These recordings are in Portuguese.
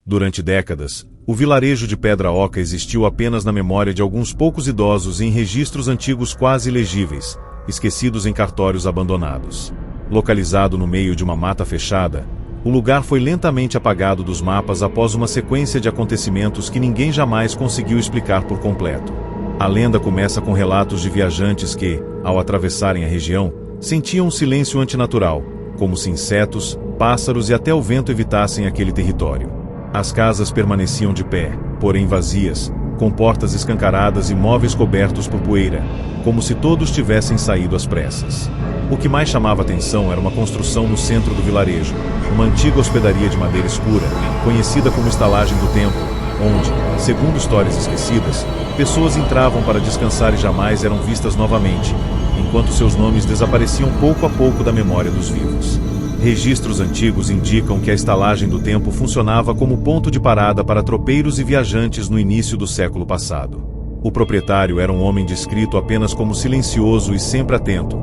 Durante décadas, o vilarejo de Pedra Oca existiu apenas na memória de alguns poucos idosos e em registros antigos quase ilegíveis, esquecidos em cartórios abandonados. Localizado no meio de uma mata fechada, o lugar foi lentamente apagado dos mapas após uma sequência de acontecimentos que ninguém jamais conseguiu explicar por completo. A lenda começa com relatos de viajantes que, ao atravessarem a região, sentiam um silêncio antinatural, como se insetos, pássaros e até o vento evitassem aquele território. As casas permaneciam de pé, porém vazias, com portas escancaradas e móveis cobertos por poeira, como se todos tivessem saído às pressas. O que mais chamava atenção era uma construção no centro do vilarejo, uma antiga hospedaria de madeira escura, conhecida como Estalagem do Tempo, onde, segundo histórias esquecidas, pessoas entravam para descansar e jamais eram vistas novamente, enquanto seus nomes desapareciam pouco a pouco da memória dos vivos. Registros antigos indicam que a Estalagem do Tempo funcionava como ponto de parada para tropeiros e viajantes no início do século passado. O proprietário era um homem descrito apenas como silencioso e sempre atento,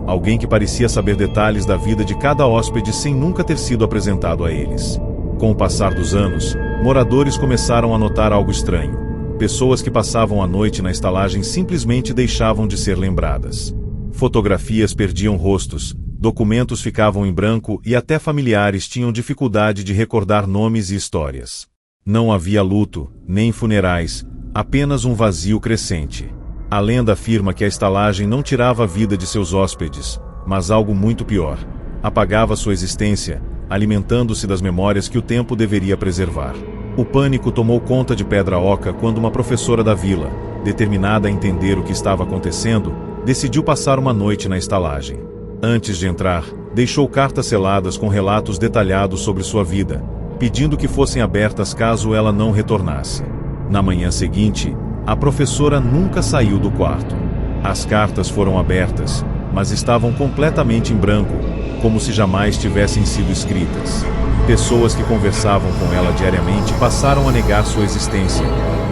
alguém que parecia saber detalhes da vida de cada hóspede sem nunca ter sido apresentado a eles. Com o passar dos anos, moradores começaram a notar algo estranho. Pessoas que passavam a noite na estalagem simplesmente deixavam de ser lembradas. Fotografias perdiam rostos, documentos ficavam em branco e até familiares tinham dificuldade de recordar nomes e histórias. Não havia luto, nem funerais, apenas um vazio crescente. A lenda afirma que a estalagem não tirava a vida de seus hóspedes, mas algo muito pior. Apagava sua existência, alimentando-se das memórias que o tempo deveria preservar. O pânico tomou conta de Pedra Oca quando uma professora da vila, determinada a entender o que estava acontecendo, decidiu passar uma noite na estalagem. Antes de entrar, deixou cartas seladas com relatos detalhados sobre sua vida, pedindo que fossem abertas caso ela não retornasse. Na manhã seguinte, a professora nunca saiu do quarto. As cartas foram abertas, mas estavam completamente em branco, como se jamais tivessem sido escritas. Pessoas que conversavam com ela diariamente passaram a negar sua existência,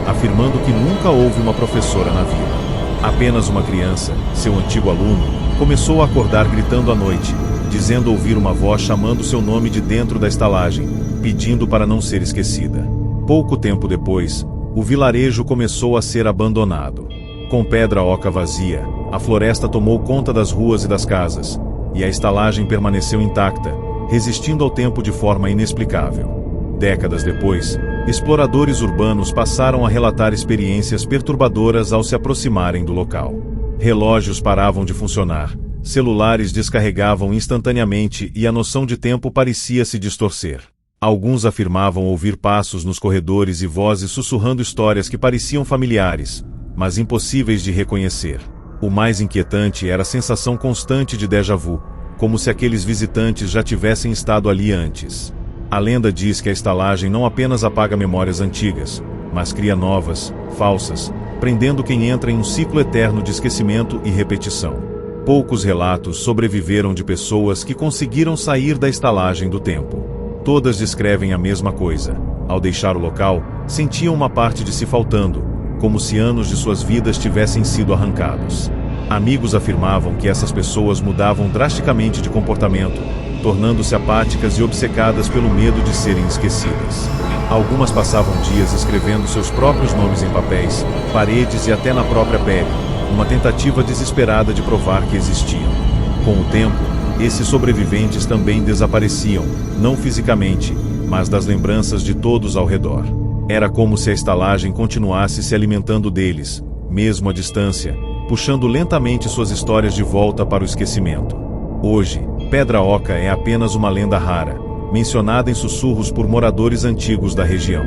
afirmando que nunca houve uma professora na vila. Apenas uma criança, seu antigo aluno, começou a acordar gritando à noite, dizendo ouvir uma voz chamando seu nome de dentro da estalagem, pedindo para não ser esquecida. Pouco tempo depois, o vilarejo começou a ser abandonado. Com Pedra Oca vazia, a floresta tomou conta das ruas e das casas, e a estalagem permaneceu intacta, resistindo ao tempo de forma inexplicável. Décadas depois, exploradores urbanos passaram a relatar experiências perturbadoras ao se aproximarem do local. Relógios paravam de funcionar, celulares descarregavam instantaneamente e a noção de tempo parecia se distorcer. Alguns afirmavam ouvir passos nos corredores e vozes sussurrando histórias que pareciam familiares, mas impossíveis de reconhecer. O mais inquietante era a sensação constante de déjà vu, como se aqueles visitantes já tivessem estado ali antes. A lenda diz que a estalagem não apenas apaga memórias antigas, mas cria novas, falsas, prendendo quem entra em um ciclo eterno de esquecimento e repetição. Poucos relatos sobreviveram de pessoas que conseguiram sair da estalagem do tempo. Todas descrevem a mesma coisa. Ao deixar o local, sentiam uma parte de si faltando, como se anos de suas vidas tivessem sido arrancados. Amigos afirmavam que essas pessoas mudavam drasticamente de comportamento, tornando-se apáticas e obcecadas pelo medo de serem esquecidas. Algumas passavam dias escrevendo seus próprios nomes em papéis, paredes e até na própria pele, numa tentativa desesperada de provar que existiam. Com o tempo, esses sobreviventes também desapareciam, não fisicamente, mas das lembranças de todos ao redor. Era como se a estalagem continuasse se alimentando deles, mesmo à distância, puxando lentamente suas histórias de volta para o esquecimento. Hoje, Pedra Oca é apenas uma lenda rara, mencionada em sussurros por moradores antigos da região.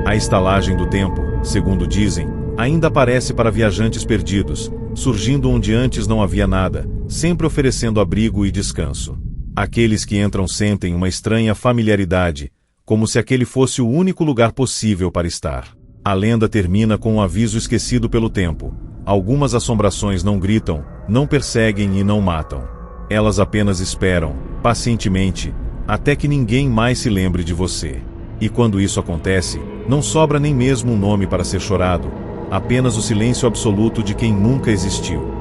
A estalagem do tempo, segundo dizem, ainda aparece para viajantes perdidos, surgindo onde antes não havia nada, sempre oferecendo abrigo e descanso. Aqueles que entram sentem uma estranha familiaridade, como se aquele fosse o único lugar possível para estar. A lenda termina com um aviso esquecido pelo tempo. Algumas assombrações não gritam, não perseguem e não matam. Elas apenas esperam, pacientemente, até que ninguém mais se lembre de você. E quando isso acontece, não sobra nem mesmo um nome para ser chorado, apenas o silêncio absoluto de quem nunca existiu.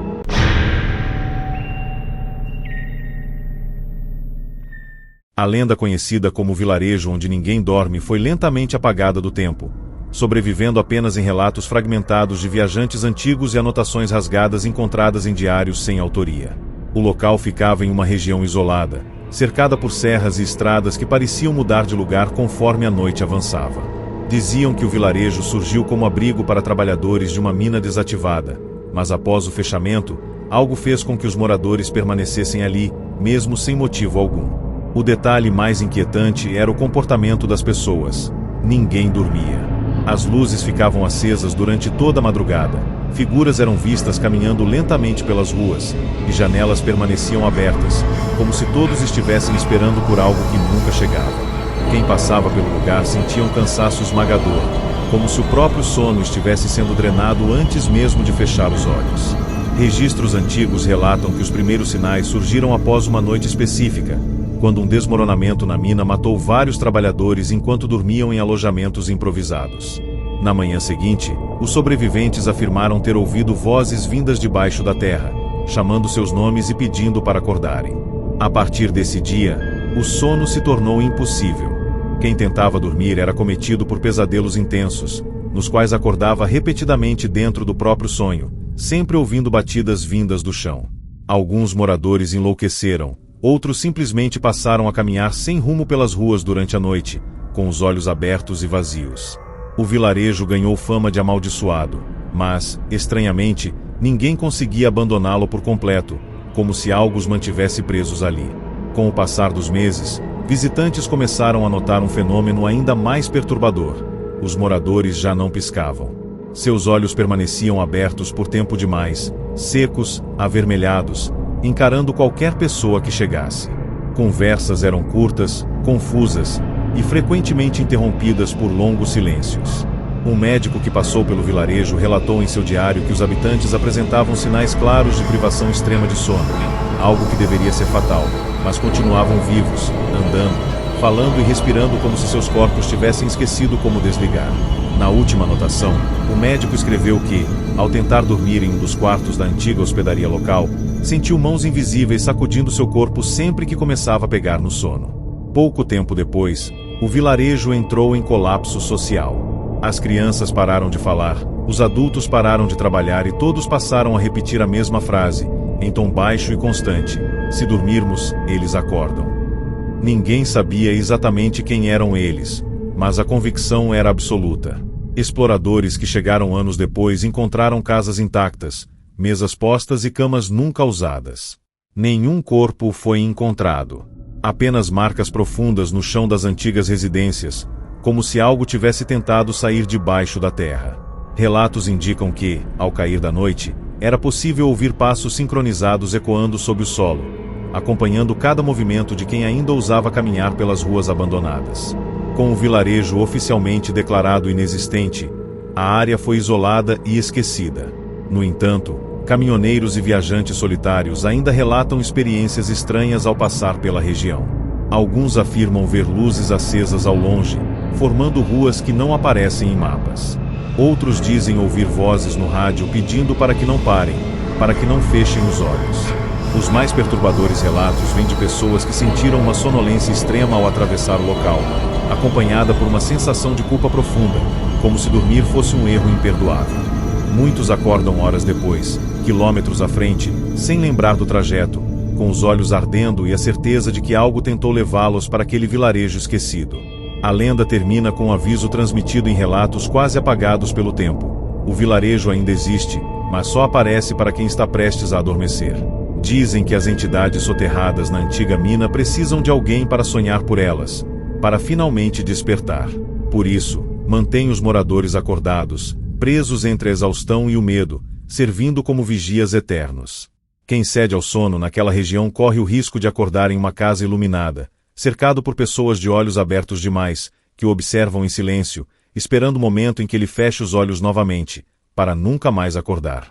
A lenda conhecida como vilarejo onde ninguém dorme foi lentamente apagada do tempo, sobrevivendo apenas em relatos fragmentados de viajantes antigos e anotações rasgadas encontradas em diários sem autoria. O local ficava em uma região isolada, cercada por serras e estradas que pareciam mudar de lugar conforme a noite avançava. Diziam que o vilarejo surgiu como abrigo para trabalhadores de uma mina desativada, mas após o fechamento, algo fez com que os moradores permanecessem ali, mesmo sem motivo algum. O detalhe mais inquietante era o comportamento das pessoas. Ninguém dormia. As luzes ficavam acesas durante toda a madrugada, figuras eram vistas caminhando lentamente pelas ruas, e janelas permaneciam abertas, como se todos estivessem esperando por algo que nunca chegava. Quem passava pelo lugar sentia um cansaço esmagador, como se o próprio sono estivesse sendo drenado antes mesmo de fechar os olhos. Registros antigos relatam que os primeiros sinais surgiram após uma noite específica, quando um desmoronamento na mina matou vários trabalhadores enquanto dormiam em alojamentos improvisados. Na manhã seguinte, os sobreviventes afirmaram ter ouvido vozes vindas debaixo da terra, chamando seus nomes e pedindo para acordarem. A partir desse dia, o sono se tornou impossível. Quem tentava dormir era cometido por pesadelos intensos, nos quais acordava repetidamente dentro do próprio sonho, sempre ouvindo batidas vindas do chão. Alguns moradores enlouqueceram, outros simplesmente passaram a caminhar sem rumo pelas ruas durante a noite, com os olhos abertos e vazios. O vilarejo ganhou fama de amaldiçoado, mas, estranhamente, ninguém conseguia abandoná-lo por completo, como se algo os mantivesse presos ali. Com o passar dos meses, visitantes começaram a notar um fenômeno ainda mais perturbador. Os moradores já não piscavam. Seus olhos permaneciam abertos por tempo demais, secos, avermelhados, encarando qualquer pessoa que chegasse. Conversas eram curtas, confusas e frequentemente interrompidas por longos silêncios. Um médico que passou pelo vilarejo relatou em seu diário que os habitantes apresentavam sinais claros de privação extrema de sono, algo que deveria ser fatal, mas continuavam vivos, andando, falando e respirando como se seus corpos tivessem esquecido como desligar. Na última anotação, o médico escreveu que, ao tentar dormir em um dos quartos da antiga hospedaria local, sentiu mãos invisíveis sacudindo seu corpo sempre que começava a pegar no sono. Pouco tempo depois, o vilarejo entrou em colapso social. As crianças pararam de falar, os adultos pararam de trabalhar e todos passaram a repetir a mesma frase, em tom baixo e constante: se dormirmos, eles acordam. Ninguém sabia exatamente quem eram eles, mas a convicção era absoluta. Exploradores que chegaram anos depois encontraram casas intactas, mesas postas e camas nunca usadas. Nenhum corpo foi encontrado. Apenas marcas profundas no chão das antigas residências, como se algo tivesse tentado sair debaixo da terra. Relatos indicam que, ao cair da noite, era possível ouvir passos sincronizados ecoando sob o solo, acompanhando cada movimento de quem ainda ousava caminhar pelas ruas abandonadas. Com o vilarejo oficialmente declarado inexistente, a área foi isolada e esquecida. No entanto, caminhoneiros e viajantes solitários ainda relatam experiências estranhas ao passar pela região. Alguns afirmam ver luzes acesas ao longe, formando ruas que não aparecem em mapas. Outros dizem ouvir vozes no rádio pedindo para que não parem, para que não fechem os olhos. Os mais perturbadores relatos vêm de pessoas que sentiram uma sonolência extrema ao atravessar o local, acompanhada por uma sensação de culpa profunda, como se dormir fosse um erro imperdoável. Muitos acordam horas depois, quilômetros à frente, sem lembrar do trajeto, com os olhos ardendo e a certeza de que algo tentou levá-los para aquele vilarejo esquecido. A lenda termina com um aviso transmitido em relatos quase apagados pelo tempo: o vilarejo ainda existe, mas só aparece para quem está prestes a adormecer. Dizem que as entidades soterradas na antiga mina precisam de alguém para sonhar por elas, para finalmente despertar. Por isso, mantém os moradores acordados, presos entre a exaustão e o medo, servindo como vigias eternos. Quem cede ao sono naquela região corre o risco de acordar em uma casa iluminada, cercado por pessoas de olhos abertos demais, que o observam em silêncio, esperando o momento em que ele feche os olhos novamente, para nunca mais acordar.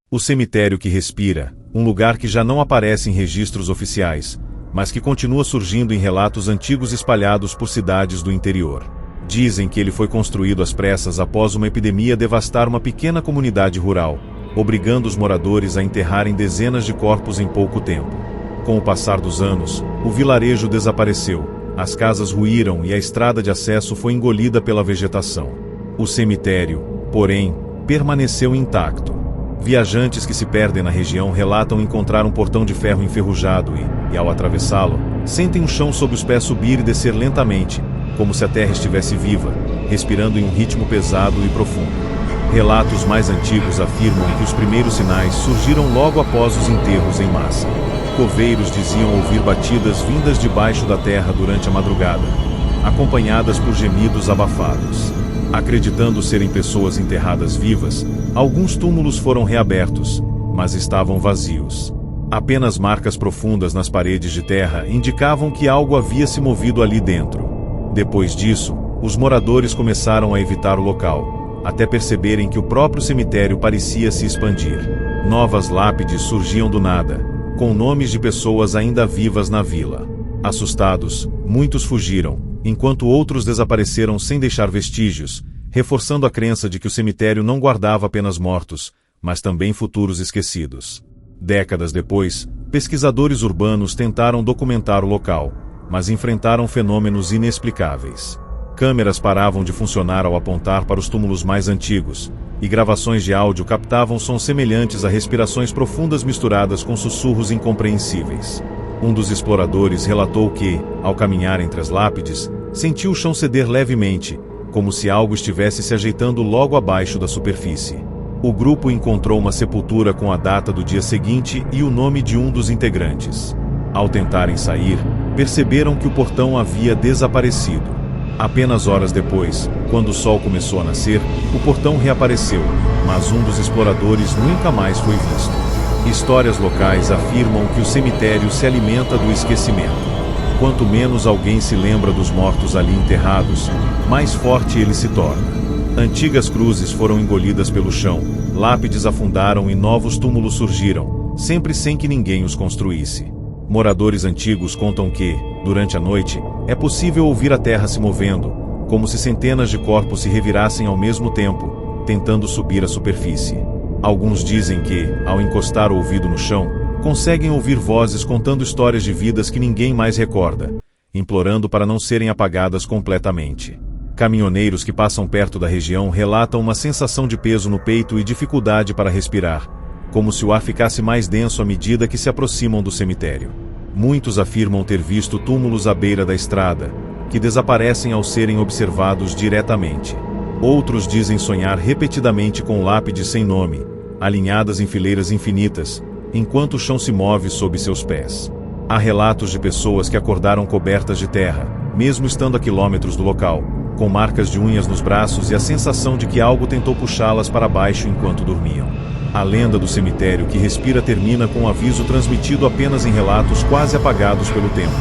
O cemitério que respira, um lugar que já não aparece em registros oficiais, mas que continua surgindo em relatos antigos espalhados por cidades do interior. Dizem que ele foi construído às pressas após uma epidemia devastar uma pequena comunidade rural, obrigando os moradores a enterrarem dezenas de corpos em pouco tempo. Com o passar dos anos, o vilarejo desapareceu, as casas ruíram e a estrada de acesso foi engolida pela vegetação. O cemitério, porém, permaneceu intacto. Viajantes que se perdem na região relatam encontrar um portão de ferro enferrujado e, ao atravessá-lo, sentem o chão sob os pés subir e descer lentamente, como se a terra estivesse viva, respirando em um ritmo pesado e profundo. Relatos mais antigos afirmam que os primeiros sinais surgiram logo após os enterros em massa. Coveiros diziam ouvir batidas vindas debaixo da terra durante a madrugada, acompanhadas por gemidos abafados. Acreditando serem pessoas enterradas vivas, alguns túmulos foram reabertos, mas estavam vazios. Apenas marcas profundas nas paredes de terra indicavam que algo havia se movido ali dentro. Depois disso, os moradores começaram a evitar o local, até perceberem que o próprio cemitério parecia se expandir. Novas lápides surgiam do nada, com nomes de pessoas ainda vivas na vila. Assustados, muitos fugiram, enquanto outros desapareceram sem deixar vestígios, reforçando a crença de que o cemitério não guardava apenas mortos, mas também futuros esquecidos. Décadas depois, pesquisadores urbanos tentaram documentar o local, mas enfrentaram fenômenos inexplicáveis. Câmeras paravam de funcionar ao apontar para os túmulos mais antigos, e gravações de áudio captavam sons semelhantes a respirações profundas misturadas com sussurros incompreensíveis. Um dos exploradores relatou que, ao caminhar entre as lápides, sentiu o chão ceder levemente, como se algo estivesse se ajeitando logo abaixo da superfície. O grupo encontrou uma sepultura com a data do dia seguinte e o nome de um dos integrantes. Ao tentarem sair, perceberam que o portão havia desaparecido. Apenas horas depois, quando o sol começou a nascer, o portão reapareceu, mas um dos exploradores nunca mais foi visto. Histórias locais afirmam que o cemitério se alimenta do esquecimento. Quanto menos alguém se lembra dos mortos ali enterrados, mais forte ele se torna. Antigas cruzes foram engolidas pelo chão, lápides afundaram e novos túmulos surgiram, sempre sem que ninguém os construísse. Moradores antigos contam que, durante a noite, é possível ouvir a terra se movendo, como se centenas de corpos se revirassem ao mesmo tempo, tentando subir à superfície. Alguns dizem que, ao encostar o ouvido no chão, conseguem ouvir vozes contando histórias de vidas que ninguém mais recorda, implorando para não serem apagadas completamente. Caminhoneiros que passam perto da região relatam uma sensação de peso no peito e dificuldade para respirar, como se o ar ficasse mais denso à medida que se aproximam do cemitério. Muitos afirmam ter visto túmulos à beira da estrada, que desaparecem ao serem observados diretamente. Outros dizem sonhar repetidamente com lápides sem nome, alinhadas em fileiras infinitas, enquanto o chão se move sob seus pés. Há relatos de pessoas que acordaram cobertas de terra, mesmo estando a quilômetros do local, com marcas de unhas nos braços e a sensação de que algo tentou puxá-las para baixo enquanto dormiam. A lenda do cemitério que respira termina com um aviso transmitido apenas em relatos quase apagados pelo tempo.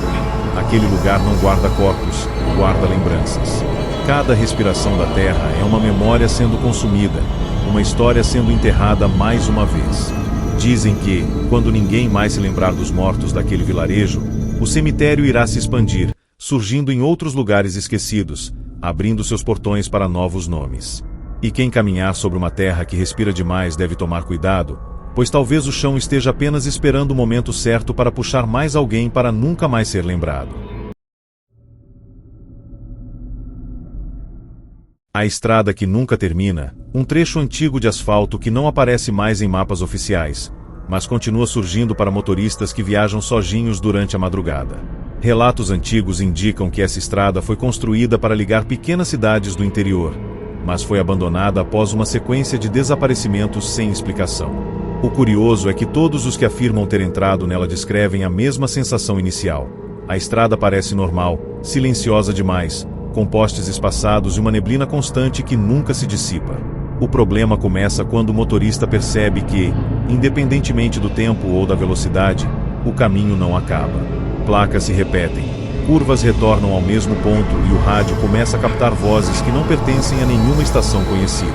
Aquele lugar não guarda corpos, guarda lembranças. Cada respiração da terra é uma memória sendo consumida, uma história sendo enterrada mais uma vez. Dizem que, quando ninguém mais se lembrar dos mortos daquele vilarejo, o cemitério irá se expandir, surgindo em outros lugares esquecidos, abrindo seus portões para novos nomes. E quem caminhar sobre uma terra que respira demais deve tomar cuidado, pois talvez o chão esteja apenas esperando o momento certo para puxar mais alguém para nunca mais ser lembrado. A estrada que nunca termina, um trecho antigo de asfalto que não aparece mais em mapas oficiais, mas continua surgindo para motoristas que viajam sozinhos durante a madrugada. Relatos antigos indicam que essa estrada foi construída para ligar pequenas cidades do interior, mas foi abandonada após uma sequência de desaparecimentos sem explicação. O curioso é que todos os que afirmam ter entrado nela descrevem a mesma sensação inicial. A estrada parece normal, silenciosa demais, com postes espaçados e uma neblina constante que nunca se dissipa. O problema começa quando o motorista percebe que, independentemente do tempo ou da velocidade, o caminho não acaba. Placas se repetem, curvas retornam ao mesmo ponto e o rádio começa a captar vozes que não pertencem a nenhuma estação conhecida.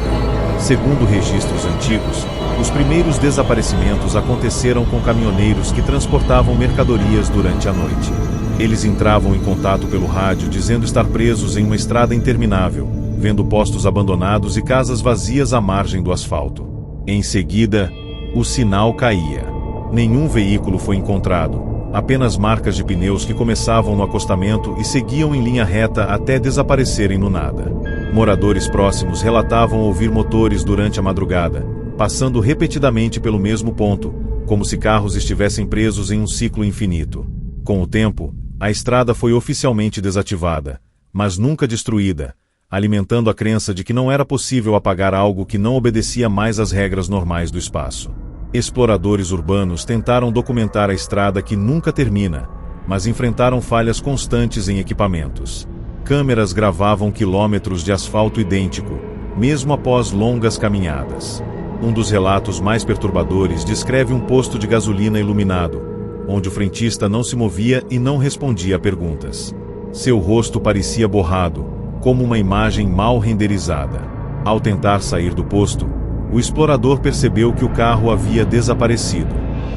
Segundo registros antigos, os primeiros desaparecimentos aconteceram com caminhoneiros que transportavam mercadorias durante a noite. Eles entravam em contato pelo rádio dizendo estar presos em uma estrada interminável, vendo postos abandonados e casas vazias à margem do asfalto. Em seguida, o sinal caía. Nenhum veículo foi encontrado, apenas marcas de pneus que começavam no acostamento e seguiam em linha reta até desaparecerem no nada. Moradores próximos relatavam ouvir motores durante a madrugada, passando repetidamente pelo mesmo ponto, como se carros estivessem presos em um ciclo infinito. Com o tempo, a estrada foi oficialmente desativada, mas nunca destruída, alimentando a crença de que não era possível apagar algo que não obedecia mais às regras normais do espaço. Exploradores urbanos tentaram documentar a estrada que nunca termina, mas enfrentaram falhas constantes em equipamentos. Câmeras gravavam quilômetros de asfalto idêntico, mesmo após longas caminhadas. Um dos relatos mais perturbadores descreve um posto de gasolina iluminado, onde o frentista não se movia e não respondia a perguntas. Seu rosto parecia borrado, como uma imagem mal renderizada. Ao tentar sair do posto, o explorador percebeu que o carro havia desaparecido.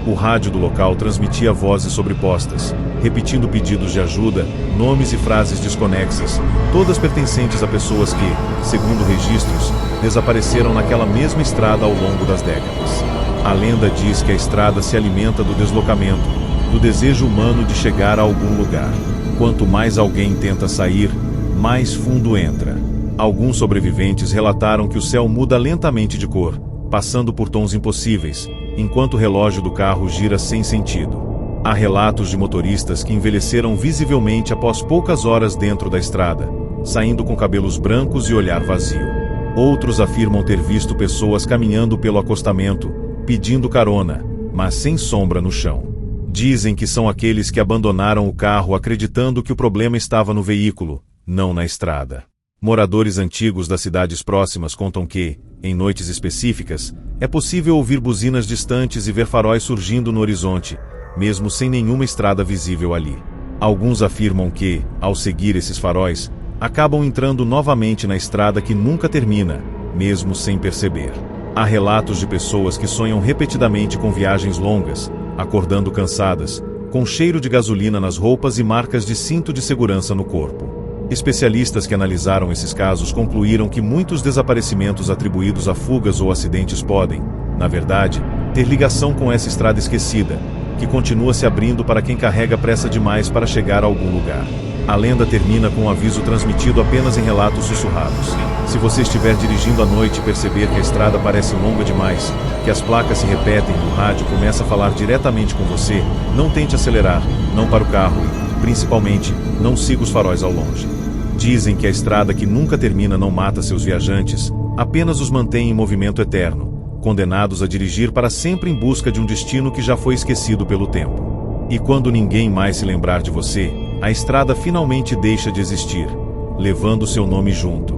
O rádio do local transmitia vozes sobrepostas, repetindo pedidos de ajuda, nomes e frases desconexas, todas pertencentes a pessoas que, segundo registros, desapareceram naquela mesma estrada ao longo das décadas. A lenda diz que a estrada se alimenta do deslocamento, do desejo humano de chegar a algum lugar. Quanto mais alguém tenta sair, mais fundo entra. Alguns sobreviventes relataram que o céu muda lentamente de cor, passando por tons impossíveis, enquanto o relógio do carro gira sem sentido. Há relatos de motoristas que envelheceram visivelmente após poucas horas dentro da estrada, saindo com cabelos brancos e olhar vazio. Outros afirmam ter visto pessoas caminhando pelo acostamento, pedindo carona, mas sem sombra no chão. Dizem que são aqueles que abandonaram o carro acreditando que o problema estava no veículo, não na estrada. Moradores antigos das cidades próximas contam que, em noites específicas, é possível ouvir buzinas distantes e ver faróis surgindo no horizonte, mesmo sem nenhuma estrada visível ali. Alguns afirmam que, ao seguir esses faróis, acabam entrando novamente na estrada que nunca termina, mesmo sem perceber. Há relatos de pessoas que sonham repetidamente com viagens longas, acordando cansadas, com cheiro de gasolina nas roupas e marcas de cinto de segurança no corpo. Especialistas que analisaram esses casos concluíram que muitos desaparecimentos atribuídos a fugas ou acidentes podem, na verdade, ter ligação com essa estrada esquecida, que continua se abrindo para quem carrega pressa demais para chegar a algum lugar. A lenda termina com um aviso transmitido apenas em relatos sussurrados. Se você estiver dirigindo à noite e perceber que a estrada parece longa demais, que as placas se repetem e o rádio começa a falar diretamente com você, não tente acelerar, não para o carro e, principalmente, não siga os faróis ao longe. Dizem que a estrada que nunca termina não mata seus viajantes, apenas os mantém em movimento eterno, condenados a dirigir para sempre em busca de um destino que já foi esquecido pelo tempo. E quando ninguém mais se lembrar de você, a estrada finalmente deixa de existir, levando seu nome junto.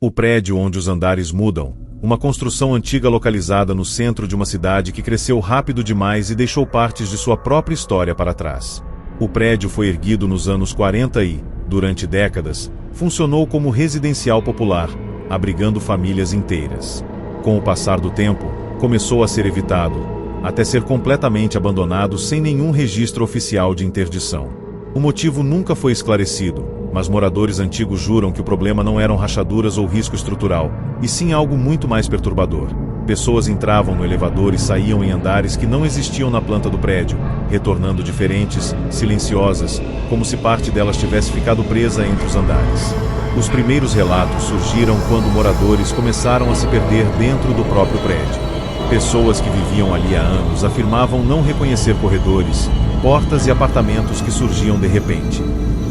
O prédio onde os andares mudam, uma construção antiga localizada no centro de uma cidade que cresceu rápido demais e deixou partes de sua própria história para trás. O prédio foi erguido nos anos 40 e, durante décadas, funcionou como residencial popular, abrigando famílias inteiras. Com o passar do tempo, começou a ser evitado, até ser completamente abandonado sem nenhum registro oficial de interdição. O motivo nunca foi esclarecido, mas moradores antigos juram que o problema não eram rachaduras ou risco estrutural, e sim algo muito mais perturbador. Pessoas entravam no elevador e saíam em andares que não existiam na planta do prédio, retornando diferentes, silenciosas, como se parte delas tivesse ficado presa entre os andares. Os primeiros relatos surgiram quando moradores começaram a se perder dentro do próprio prédio. Pessoas que viviam ali há anos afirmavam não reconhecer corredores, portas e apartamentos que surgiam de repente.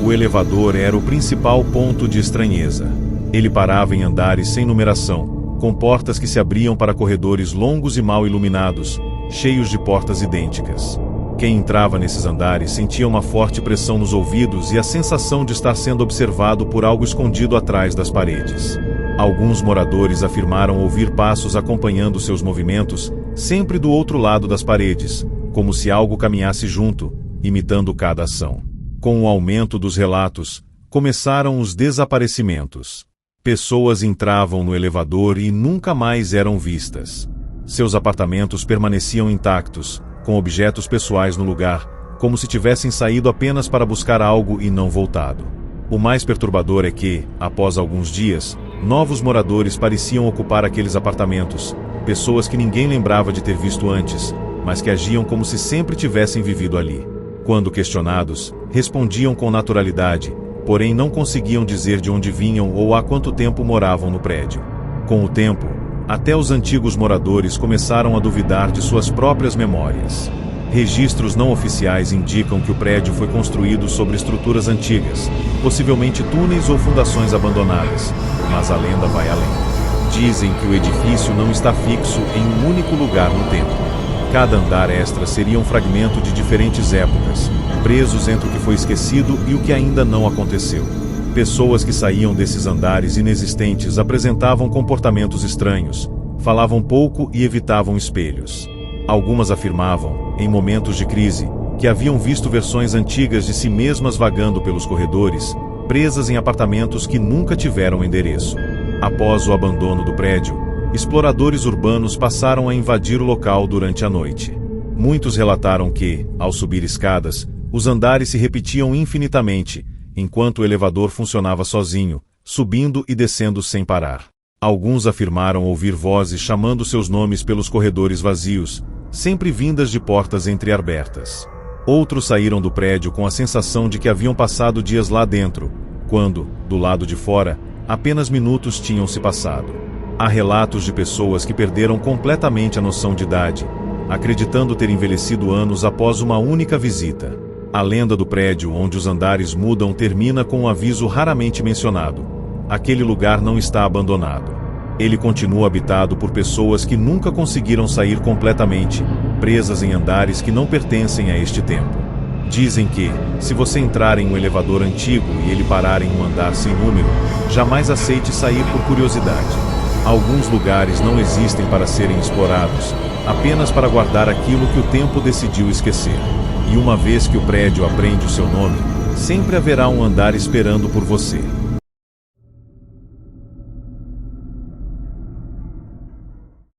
O elevador era o principal ponto de estranheza. Ele parava em andares sem numeração, com portas que se abriam para corredores longos e mal iluminados, cheios de portas idênticas. Quem entrava nesses andares sentia uma forte pressão nos ouvidos e a sensação de estar sendo observado por algo escondido atrás das paredes. Alguns moradores afirmaram ouvir passos acompanhando seus movimentos, sempre do outro lado das paredes, como se algo caminhasse junto, imitando cada ação. Com o aumento dos relatos, Começaram os desaparecimentos. Pessoas entravam no elevador e nunca mais eram vistas. Seus apartamentos permaneciam intactos, com objetos pessoais no lugar, como se tivessem saído apenas para buscar algo e não voltado. O mais perturbador é que, após alguns dias, novos moradores pareciam ocupar aqueles apartamentos, pessoas que ninguém lembrava de ter visto antes, mas que agiam como se sempre tivessem vivido ali. Quando questionados, respondiam com naturalidade, porém não conseguiam dizer de onde vinham ou há quanto tempo moravam no prédio. Com o tempo, até os antigos moradores começaram a duvidar de suas próprias memórias. Registros não oficiais indicam que o prédio foi construído sobre estruturas antigas, possivelmente túneis ou fundações abandonadas, mas a lenda vai além. Dizem que o edifício não está fixo em um único lugar no tempo. Cada andar extra seria um fragmento de diferentes épocas, presos entre o que foi esquecido e o que ainda não aconteceu. Pessoas que saíam desses andares inexistentes apresentavam comportamentos estranhos, falavam pouco e evitavam espelhos. Algumas afirmavam, em momentos de crise, que haviam visto versões antigas de si mesmas vagando pelos corredores, presas em apartamentos que nunca tiveram endereço. Após o abandono do prédio, exploradores urbanos passaram a invadir o local durante a noite. Muitos relataram que, ao subir escadas, os andares se repetiam infinitamente, enquanto o elevador funcionava sozinho, subindo e descendo sem parar. Alguns afirmaram ouvir vozes chamando seus nomes pelos corredores vazios, sempre vindas de portas entreabertas. Outros saíram do prédio com a sensação de que haviam passado dias lá dentro, quando, do lado de fora, apenas minutos tinham se passado. Há relatos de pessoas que perderam completamente a noção de idade, acreditando ter envelhecido anos após uma única visita. A lenda do prédio onde os andares mudam termina com um aviso raramente mencionado: aquele lugar não está abandonado. Ele continua habitado por pessoas que nunca conseguiram sair completamente, presas em andares que não pertencem a este tempo. Dizem que, se você entrar em um elevador antigo e ele parar em um andar sem número, jamais aceite sair por curiosidade. Alguns lugares não existem para serem explorados, apenas para guardar aquilo que o tempo decidiu esquecer. E uma vez que o prédio aprende o seu nome, sempre haverá um andar esperando por você.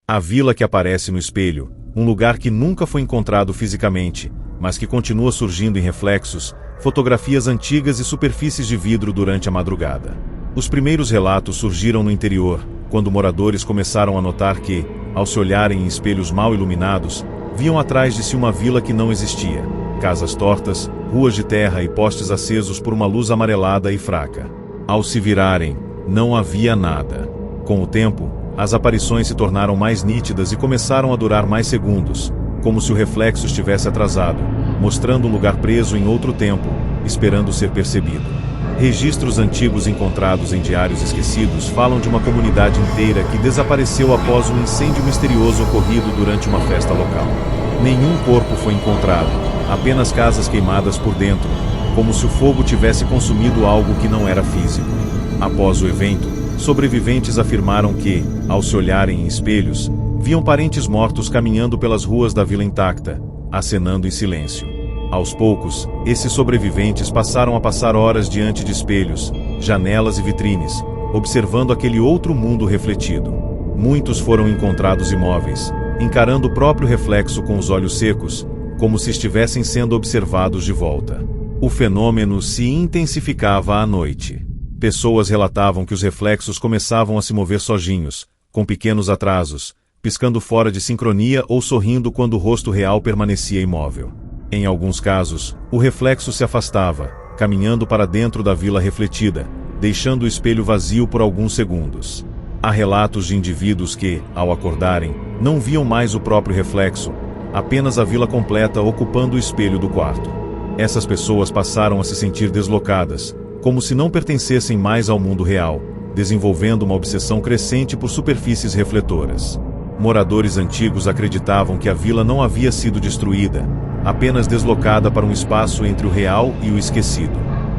A vila que aparece no espelho, um lugar que nunca foi encontrado fisicamente, mas que continua surgindo em reflexos, fotografias antigas e superfícies de vidro durante a madrugada. Os primeiros relatos surgiram no interior, quando moradores começaram a notar que, ao se olharem em espelhos mal iluminados, viam atrás de si uma vila que não existia, casas tortas, ruas de terra e postes acesos por uma luz amarelada e fraca. Ao se virarem, não havia nada. Com o tempo, as aparições se tornaram mais nítidas e começaram a durar mais segundos, como se o reflexo estivesse atrasado, mostrando um lugar preso em outro tempo, esperando ser percebido. Registros antigos encontrados em diários esquecidos falam de uma comunidade inteira que desapareceu após um incêndio misterioso ocorrido durante uma festa local. Nenhum corpo foi encontrado, apenas casas queimadas por dentro, como se o fogo tivesse consumido algo que não era físico. Após o evento, sobreviventes afirmaram que, ao se olharem em espelhos, viam parentes mortos caminhando pelas ruas da vila intacta, acenando em silêncio. Aos poucos, esses sobreviventes passaram a passar horas diante de espelhos, janelas e vitrines, observando aquele outro mundo refletido. Muitos foram encontrados imóveis, encarando o próprio reflexo com os olhos secos, como se estivessem sendo observados de volta. O fenômeno se intensificava à noite. Pessoas relatavam que os reflexos começavam a se mover sozinhos, com pequenos atrasos, piscando fora de sincronia ou sorrindo quando o rosto real permanecia imóvel. Em alguns casos, o reflexo se afastava, caminhando para dentro da vila refletida, deixando o espelho vazio por alguns segundos. Há relatos de indivíduos que, ao acordarem, não viam mais o próprio reflexo, apenas a vila completa ocupando o espelho do quarto. Essas pessoas passaram a se sentir deslocadas, como se não pertencessem mais ao mundo real, desenvolvendo uma obsessão crescente por superfícies refletoras. Moradores antigos acreditavam que a vila não havia sido destruída, apenas deslocada para um espaço entre o real e o esquecido.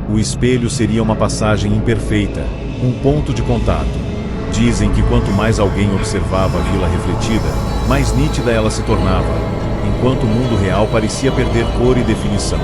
O espelho seria uma passagem imperfeita, um ponto de contato. Dizem que quanto mais alguém observava a vila refletida, mais nítida ela se tornava, enquanto o mundo real parecia perder cor e definição.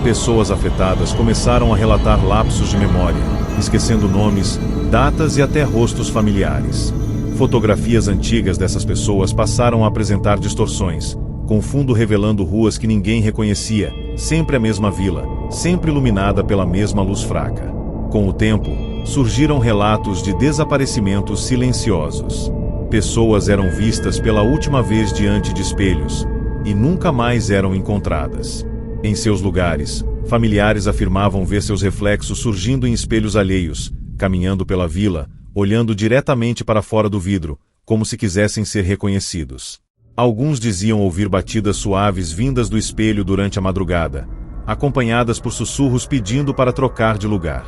Pessoas afetadas começaram a relatar lapsos de memória, esquecendo nomes, datas e até rostos familiares. Fotografias antigas dessas pessoas passaram a apresentar distorções, com o fundo revelando ruas que ninguém reconhecia, sempre a mesma vila, sempre iluminada pela mesma luz fraca. Com o tempo, surgiram relatos de desaparecimentos silenciosos. Pessoas eram vistas pela última vez diante de espelhos, e nunca mais eram encontradas. Em seus lugares, familiares afirmavam ver seus reflexos surgindo em espelhos alheios, caminhando pela vila, olhando diretamente para fora do vidro, como se quisessem ser reconhecidos. Alguns diziam ouvir batidas suaves vindas do espelho durante a madrugada, acompanhadas por sussurros pedindo para trocar de lugar.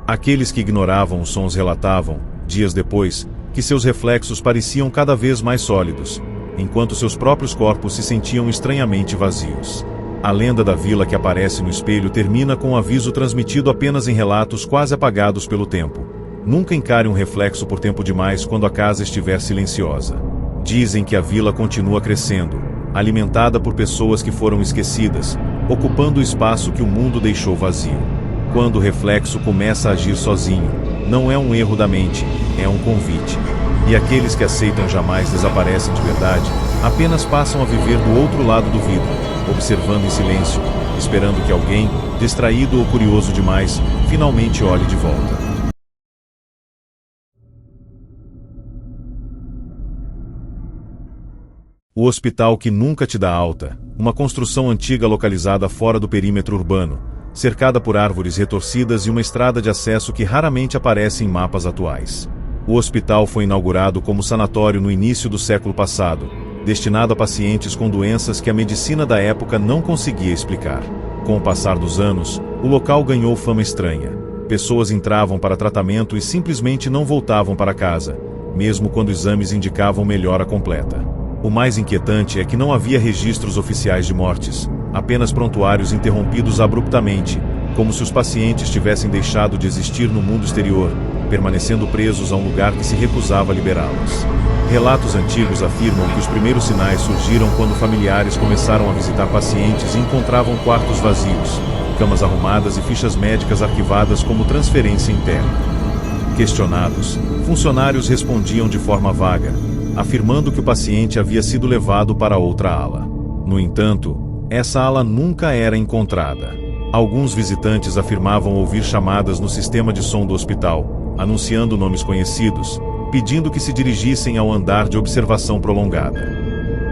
Aqueles que ignoravam os sons relatavam, dias depois, que seus reflexos pareciam cada vez mais sólidos, enquanto seus próprios corpos se sentiam estranhamente vazios. A lenda da vila que aparece no espelho termina com um aviso transmitido apenas em relatos quase apagados pelo tempo. Nunca encare um reflexo por tempo demais quando a casa estiver silenciosa. Dizem que a vila continua crescendo, alimentada por pessoas que foram esquecidas, ocupando o espaço que o mundo deixou vazio. Quando o reflexo começa a agir sozinho, não é um erro da mente, é um convite. E aqueles que aceitam jamais desaparecem de verdade, apenas passam a viver do outro lado do vidro, observando em silêncio, esperando que alguém, distraído ou curioso demais, finalmente olhe de volta. O hospital que nunca te dá alta, uma construção antiga localizada fora do perímetro urbano, cercada por árvores retorcidas e uma estrada de acesso que raramente aparece em mapas atuais. O hospital foi inaugurado como sanatório no início do século passado, destinado a pacientes com doenças que a medicina da época não conseguia explicar. Com o passar dos anos, o local ganhou fama estranha. Pessoas entravam para tratamento e simplesmente não voltavam para casa, mesmo quando exames indicavam melhora completa. O mais inquietante é que não havia registros oficiais de mortes, apenas prontuários interrompidos abruptamente, como se os pacientes tivessem deixado de existir no mundo exterior, permanecendo presos a um lugar que se recusava a liberá-los. Relatos antigos afirmam que os primeiros sinais surgiram quando familiares começaram a visitar pacientes e encontravam quartos vazios, camas arrumadas e fichas médicas arquivadas como transferência interna. Questionados, funcionários respondiam de forma vaga, afirmando que o paciente havia sido levado para outra ala. No entanto, essa ala nunca era encontrada. Alguns visitantes afirmavam ouvir chamadas no sistema de som do hospital, anunciando nomes conhecidos, pedindo que se dirigissem ao andar de observação prolongada.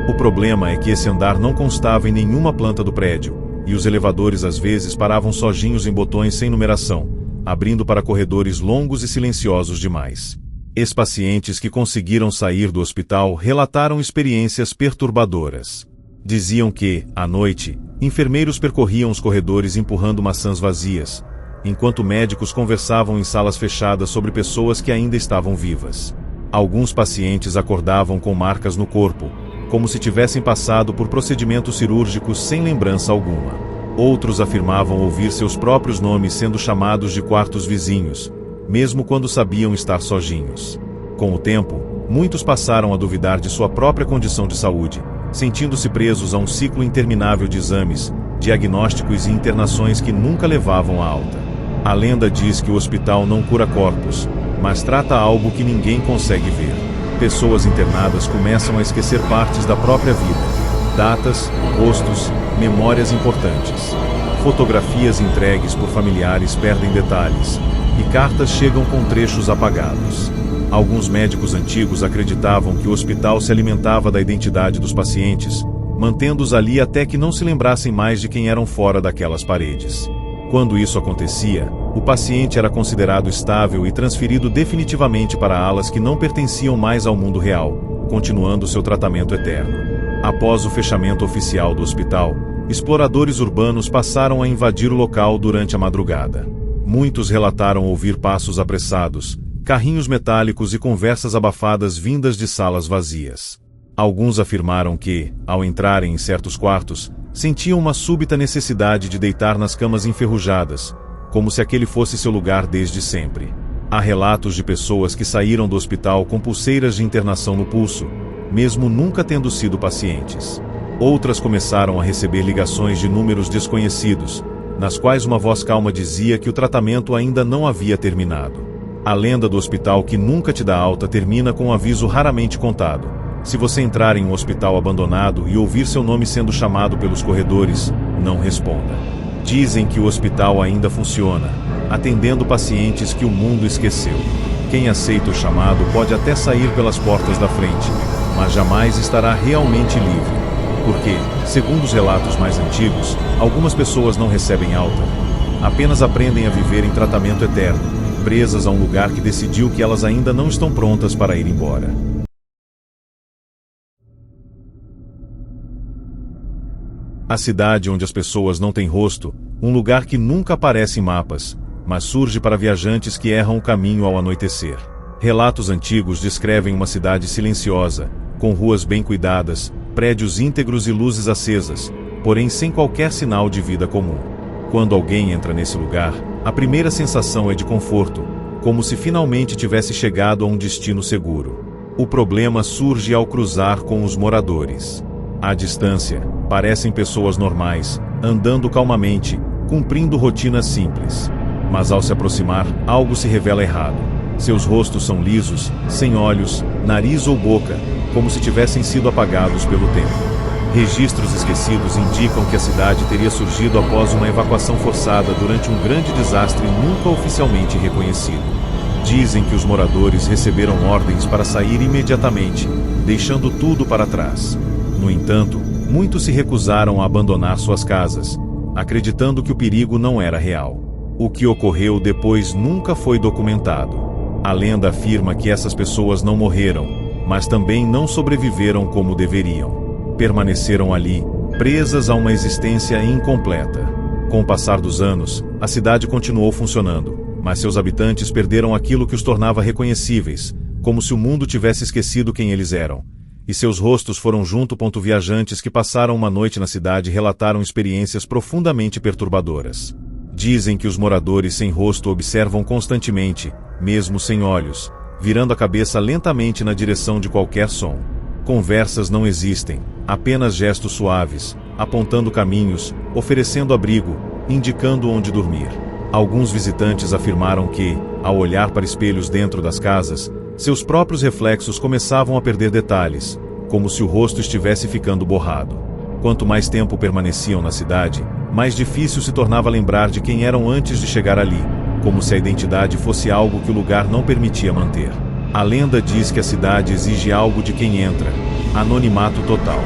O problema é que esse andar não constava em nenhuma planta do prédio, e os elevadores às vezes paravam sozinhos em botões sem numeração, abrindo para corredores longos e silenciosos demais. Ex-pacientes que conseguiram sair do hospital relataram experiências perturbadoras. Diziam que, à noite, enfermeiros percorriam os corredores empurrando maçãs vazias, enquanto médicos conversavam em salas fechadas sobre pessoas que ainda estavam vivas. Alguns pacientes acordavam com marcas no corpo, como se tivessem passado por procedimentos cirúrgicos sem lembrança alguma. Outros afirmavam ouvir seus próprios nomes sendo chamados de quartos vizinhos, mesmo quando sabiam estar sozinhos. Com o tempo, muitos passaram a duvidar de sua própria condição de saúde, sentindo-se presos a um ciclo interminável de exames, diagnósticos e internações que nunca levavam à alta. A lenda diz que o hospital não cura corpos, mas trata algo que ninguém consegue ver. Pessoas internadas começam a esquecer partes da própria vida, datas, rostos, memórias importantes. Fotografias entregues por familiares perdem detalhes, e cartas chegam com trechos apagados. Alguns médicos antigos acreditavam que o hospital se alimentava da identidade dos pacientes, mantendo-os ali até que não se lembrassem mais de quem eram fora daquelas paredes. Quando isso acontecia, o paciente era considerado estável e transferido definitivamente para alas que não pertenciam mais ao mundo real, continuando seu tratamento eterno. Após o fechamento oficial do hospital, exploradores urbanos passaram a invadir o local durante a madrugada. Muitos relataram ouvir passos apressados, carrinhos metálicos e conversas abafadas vindas de salas vazias. Alguns afirmaram que, ao entrarem em certos quartos, sentiam uma súbita necessidade de deitar nas camas enferrujadas, como se aquele fosse seu lugar desde sempre. Há relatos de pessoas que saíram do hospital com pulseiras de internação no pulso, mesmo nunca tendo sido pacientes. Outras começaram a receber ligações de números desconhecidos, nas quais uma voz calma dizia que o tratamento ainda não havia terminado. A lenda do hospital que nunca te dá alta termina com um aviso raramente contado. Se você entrar em um hospital abandonado e ouvir seu nome sendo chamado pelos corredores, não responda. Dizem que o hospital ainda funciona, atendendo pacientes que o mundo esqueceu. Quem aceita o chamado pode até sair pelas portas da frente, mas jamais estará realmente livre. Porque, segundo os relatos mais antigos, algumas pessoas não recebem alta. Apenas aprendem a viver em tratamento eterno, presas a um lugar que decidiu que elas ainda não estão prontas para ir embora. A cidade onde as pessoas não têm rosto, um lugar que nunca aparece em mapas, mas surge para viajantes que erram o caminho ao anoitecer. Relatos antigos descrevem uma cidade silenciosa, com ruas bem cuidadas, prédios íntegros e luzes acesas, porém sem qualquer sinal de vida comum. Quando alguém entra nesse lugar, a primeira sensação é de conforto, como se finalmente tivesse chegado a um destino seguro. O problema surge ao cruzar com os moradores. À distância, parecem pessoas normais, andando calmamente, cumprindo rotinas simples. Mas ao se aproximar, algo se revela errado. Seus rostos são lisos, sem olhos, nariz ou boca, como se tivessem sido apagados pelo tempo. Registros esquecidos indicam que a cidade teria surgido após uma evacuação forçada durante um grande desastre nunca oficialmente reconhecido. Dizem que os moradores receberam ordens para sair imediatamente, deixando tudo para trás. No entanto, muitos se recusaram a abandonar suas casas, acreditando que o perigo não era real. O que ocorreu depois nunca foi documentado. A lenda afirma que essas pessoas não morreram, mas também não sobreviveram como deveriam. Permaneceram ali, presas a uma existência incompleta. Com o passar dos anos, a cidade continuou funcionando, mas seus habitantes perderam aquilo que os tornava reconhecíveis, como se o mundo tivesse esquecido quem eles eram. E seus rostos foram junto. Viajantes que passaram uma noite na cidade relataram experiências profundamente perturbadoras. Dizem que os moradores sem rosto observam constantemente, mesmo sem olhos, virando a cabeça lentamente na direção de qualquer som. Conversas não existem, apenas gestos suaves, apontando caminhos, oferecendo abrigo, indicando onde dormir. Alguns visitantes afirmaram que, ao olhar para espelhos dentro das casas, seus próprios reflexos começavam a perder detalhes, como se o rosto estivesse ficando borrado. Quanto mais tempo permaneciam na cidade, mais difícil se tornava lembrar de quem eram antes de chegar ali, como se a identidade fosse algo que o lugar não permitia manter. A lenda diz que a cidade exige algo de quem entra: anonimato total.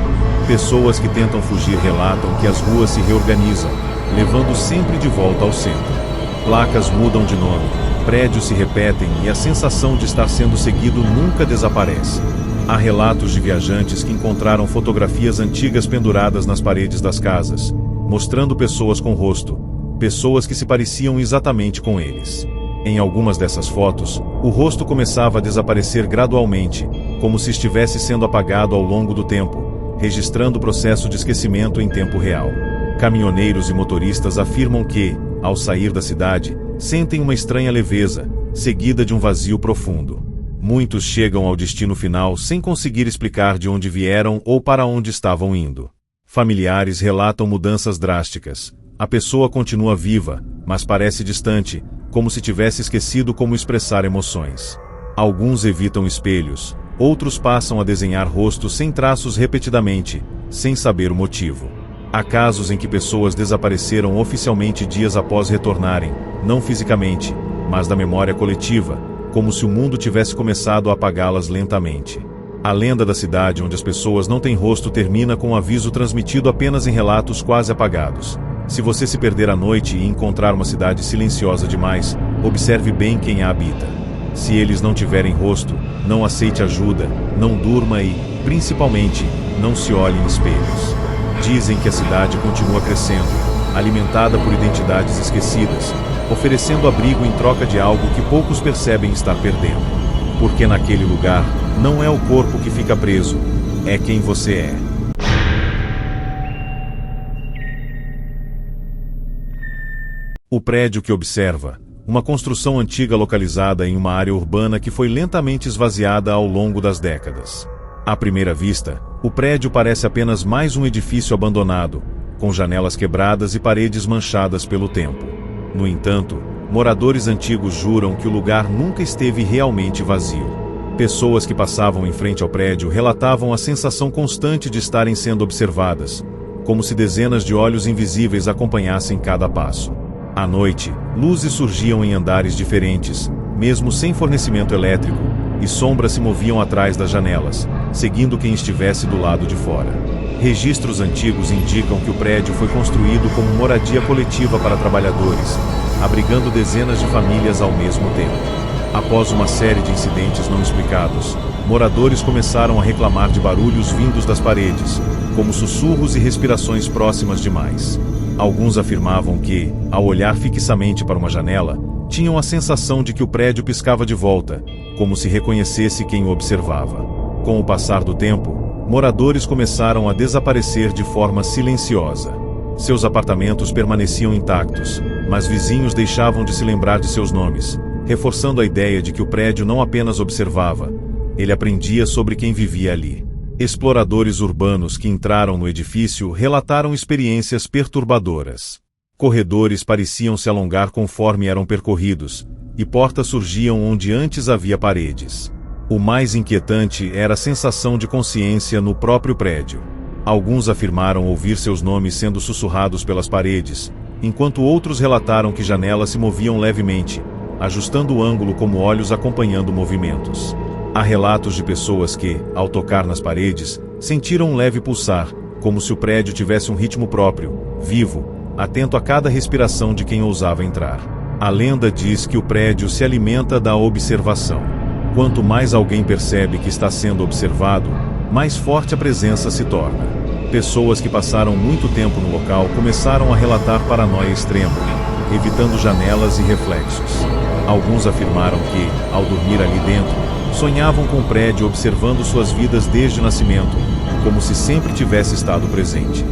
Pessoas que tentam fugir relatam que as ruas se reorganizam, levando sempre de volta ao centro. Placas mudam de nome, prédios se repetem e a sensação de estar sendo seguido nunca desaparece. Há relatos de viajantes que encontraram fotografias antigas penduradas nas paredes das casas, mostrando pessoas com rosto, pessoas que se pareciam exatamente com eles. Em algumas dessas fotos, o rosto começava a desaparecer gradualmente, como se estivesse sendo apagado ao longo do tempo, registrando o processo de esquecimento em tempo real. Caminhoneiros e motoristas afirmam que, ao sair da cidade, sentem uma estranha leveza, seguida de um vazio profundo. Muitos chegam ao destino final sem conseguir explicar de onde vieram ou para onde estavam indo. Familiares relatam mudanças drásticas. A pessoa continua viva, mas parece distante, como se tivesse esquecido como expressar emoções. Alguns evitam espelhos, outros passam a desenhar rostos sem traços repetidamente, sem saber o motivo. Há casos em que pessoas desapareceram oficialmente dias após retornarem, não fisicamente, mas da memória coletiva, como se o mundo tivesse começado a apagá-las lentamente. A lenda da cidade onde as pessoas não têm rosto termina com um aviso transmitido apenas em relatos quase apagados. Se você se perder à noite e encontrar uma cidade silenciosa demais, observe bem quem a habita. Se eles não tiverem rosto, não aceite ajuda, não durma e, principalmente, não se olhe em espelhos. Dizem que a cidade continua crescendo, alimentada por identidades esquecidas, oferecendo abrigo em troca de algo que poucos percebem estar perdendo. Porque naquele lugar, não é o corpo que fica preso, é quem você é. O prédio que observa, uma construção antiga localizada em uma área urbana que foi lentamente esvaziada ao longo das décadas. À primeira vista, o prédio parece apenas mais um edifício abandonado, com janelas quebradas e paredes manchadas pelo tempo. No entanto, moradores antigos juram que o lugar nunca esteve realmente vazio. Pessoas que passavam em frente ao prédio relatavam a sensação constante de estarem sendo observadas, como se dezenas de olhos invisíveis acompanhassem cada passo. À noite, luzes surgiam em andares diferentes, mesmo sem fornecimento elétrico, e sombras se moviam atrás das janelas, seguindo quem estivesse do lado de fora. Registros antigos indicam que o prédio foi construído como moradia coletiva para trabalhadores, abrigando dezenas de famílias ao mesmo tempo. Após uma série de incidentes não explicados, moradores começaram a reclamar de barulhos vindos das paredes, como sussurros e respirações próximas demais. Alguns afirmavam que, ao olhar fixamente para uma janela, tinham a sensação de que o prédio piscava de volta, como se reconhecesse quem o observava. Com o passar do tempo, moradores começaram a desaparecer de forma silenciosa. Seus apartamentos permaneciam intactos, mas vizinhos deixavam de se lembrar de seus nomes, reforçando a ideia de que o prédio não apenas observava, ele aprendia sobre quem vivia ali. Exploradores urbanos que entraram no edifício relataram experiências perturbadoras. Corredores pareciam se alongar conforme eram percorridos, e portas surgiam onde antes havia paredes. O mais inquietante era a sensação de consciência no próprio prédio. Alguns afirmaram ouvir seus nomes sendo sussurrados pelas paredes, enquanto outros relataram que janelas se moviam levemente, ajustando o ângulo como olhos acompanhando movimentos. Há relatos de pessoas que, ao tocar nas paredes, sentiram um leve pulsar, como se o prédio tivesse um ritmo próprio, vivo, atento a cada respiração de quem ousava entrar. A lenda diz que o prédio se alimenta da observação. Quanto mais alguém percebe que está sendo observado, mais forte a presença se torna. Pessoas que passaram muito tempo no local começaram a relatar paranoia extrema, evitando janelas e reflexos. Alguns afirmaram que, ao dormir ali dentro, sonhavam com o prédio observando suas vidas desde o nascimento, como se sempre tivesse estado presente.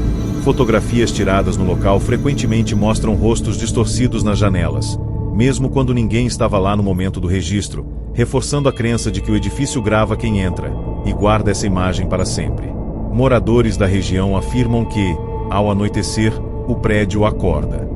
Fotografias tiradas no local frequentemente mostram rostos distorcidos nas janelas, mesmo quando ninguém estava lá no momento do registro, reforçando a crença de que o edifício grava quem entra e guarda essa imagem para sempre. Moradores da região afirmam que, ao anoitecer, o prédio acorda.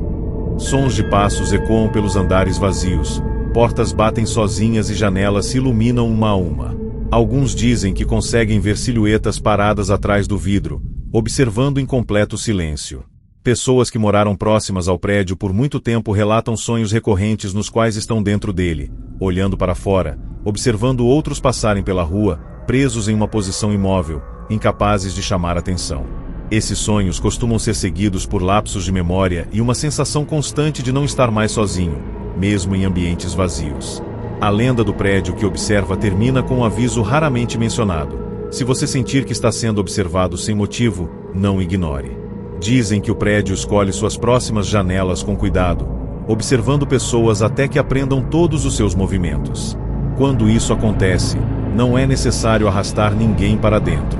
Sons de passos ecoam pelos andares vazios, portas batem sozinhas e janelas se iluminam uma a uma. Alguns dizem que conseguem ver silhuetas paradas atrás do vidro, observando em completo silêncio. Pessoas que moraram próximas ao prédio por muito tempo relatam sonhos recorrentes nos quais estão dentro dele, olhando para fora, observando outros passarem pela rua, presos em uma posição imóvel, incapazes de chamar atenção. Esses sonhos costumam ser seguidos por lapsos de memória e uma sensação constante de não estar mais sozinho, mesmo em ambientes vazios. A lenda do prédio que observa termina com um aviso raramente mencionado: se você sentir que está sendo observado sem motivo, não ignore. Dizem que o prédio escolhe suas próximas janelas com cuidado, observando pessoas até que aprendam todos os seus movimentos. Quando isso acontece, não é necessário arrastar ninguém para dentro.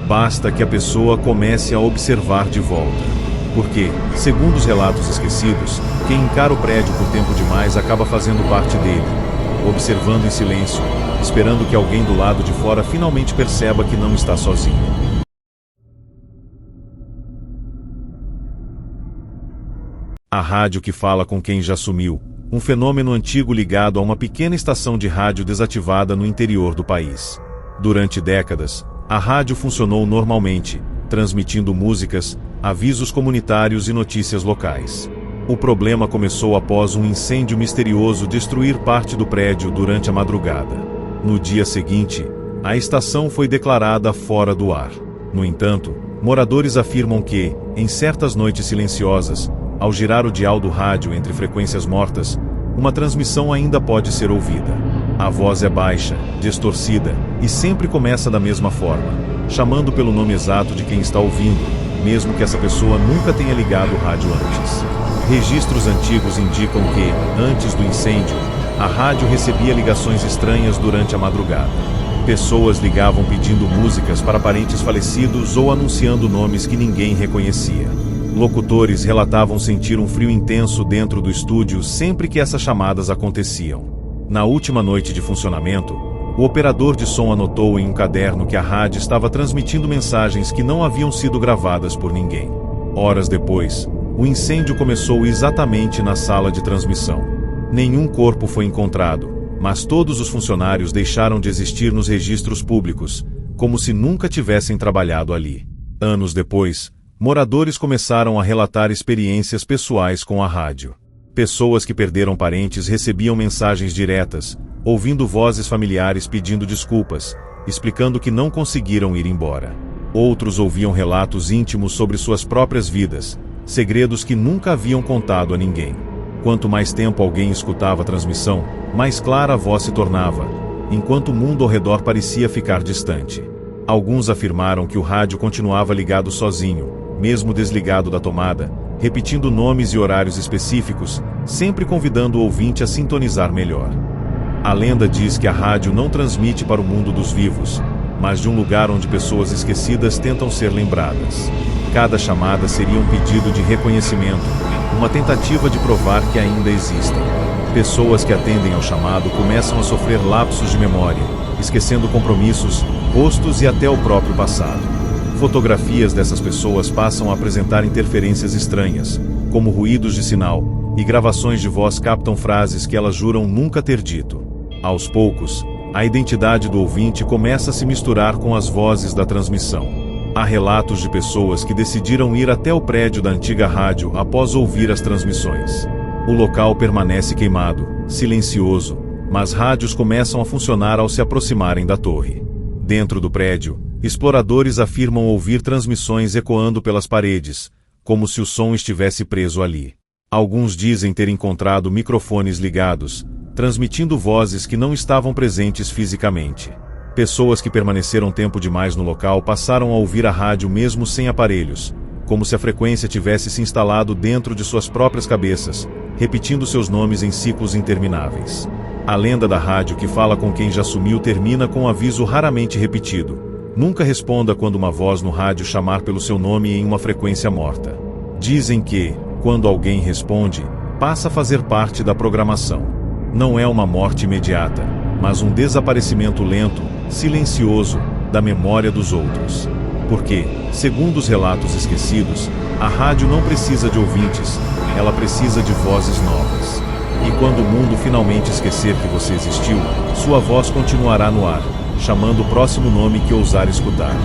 Basta que a pessoa comece a observar de volta. Porque, segundo os relatos esquecidos, quem encara o prédio por tempo demais acaba fazendo parte dele, observando em silêncio, esperando que alguém do lado de fora finalmente perceba que não está sozinho. A rádio que fala com quem já sumiu, um fenômeno antigo ligado a uma pequena estação de rádio desativada no interior do país. Durante décadas, a rádio funcionou normalmente, transmitindo músicas, avisos comunitários e notícias locais. O problema começou após um incêndio misterioso destruir parte do prédio durante a madrugada. No dia seguinte, a estação foi declarada fora do ar. No entanto, moradores afirmam que, em certas noites silenciosas, ao girar o dial do rádio entre frequências mortas, uma transmissão ainda pode ser ouvida. A voz é baixa, distorcida, e sempre começa da mesma forma, chamando pelo nome exato de quem está ouvindo, mesmo que essa pessoa nunca tenha ligado o rádio antes. Registros antigos indicam que, antes do incêndio, a rádio recebia ligações estranhas durante a madrugada. Pessoas ligavam pedindo músicas para parentes falecidos ou anunciando nomes que ninguém reconhecia. Locutores relatavam sentir um frio intenso dentro do estúdio sempre que essas chamadas aconteciam. Na última noite de funcionamento, o operador de som anotou em um caderno que a rádio estava transmitindo mensagens que não haviam sido gravadas por ninguém. Horas depois, o incêndio começou exatamente na sala de transmissão. Nenhum corpo foi encontrado, mas todos os funcionários deixaram de existir nos registros públicos, como se nunca tivessem trabalhado ali. Anos depois, moradores começaram a relatar experiências pessoais com a rádio. Pessoas que perderam parentes recebiam mensagens diretas, ouvindo vozes familiares pedindo desculpas, explicando que não conseguiram ir embora. Outros ouviam relatos íntimos sobre suas próprias vidas, segredos que nunca haviam contado a ninguém. Quanto mais tempo alguém escutava a transmissão, mais clara a voz se tornava, enquanto o mundo ao redor parecia ficar distante. Alguns afirmaram que o rádio continuava ligado sozinho, mesmo desligado da tomada, repetindo nomes e horários específicos, sempre convidando o ouvinte a sintonizar melhor. A lenda diz que a rádio não transmite para o mundo dos vivos, mas de um lugar onde pessoas esquecidas tentam ser lembradas. Cada chamada seria um pedido de reconhecimento, uma tentativa de provar que ainda existem. Pessoas que atendem ao chamado começam a sofrer lapsos de memória, esquecendo compromissos, rostos e até o próprio passado. Fotografias dessas pessoas passam a apresentar interferências estranhas, como ruídos de sinal, e gravações de voz captam frases que elas juram nunca ter dito. Aos poucos, a identidade do ouvinte começa a se misturar com as vozes da transmissão. Há relatos de pessoas que decidiram ir até o prédio da antiga rádio após ouvir as transmissões. O local permanece queimado, silencioso, mas rádios começam a funcionar ao se aproximarem da torre. Dentro do prédio, exploradores afirmam ouvir transmissões ecoando pelas paredes, como se o som estivesse preso ali. Alguns dizem ter encontrado microfones ligados, transmitindo vozes que não estavam presentes fisicamente. Pessoas que permaneceram tempo demais no local passaram a ouvir a rádio mesmo sem aparelhos, como se a frequência tivesse se instalado dentro de suas próprias cabeças, repetindo seus nomes em ciclos intermináveis. A lenda da rádio que fala com quem já sumiu termina com um aviso raramente repetido: nunca responda quando uma voz no rádio chamar pelo seu nome em uma frequência morta. Dizem que, quando alguém responde, passa a fazer parte da programação. Não é uma morte imediata, mas um desaparecimento lento, silencioso, da memória dos outros. Porque, segundo os relatos esquecidos, a rádio não precisa de ouvintes, ela precisa de vozes novas. E quando o mundo finalmente esquecer que você existiu, sua voz continuará no ar, chamando o próximo nome que ousar escutar.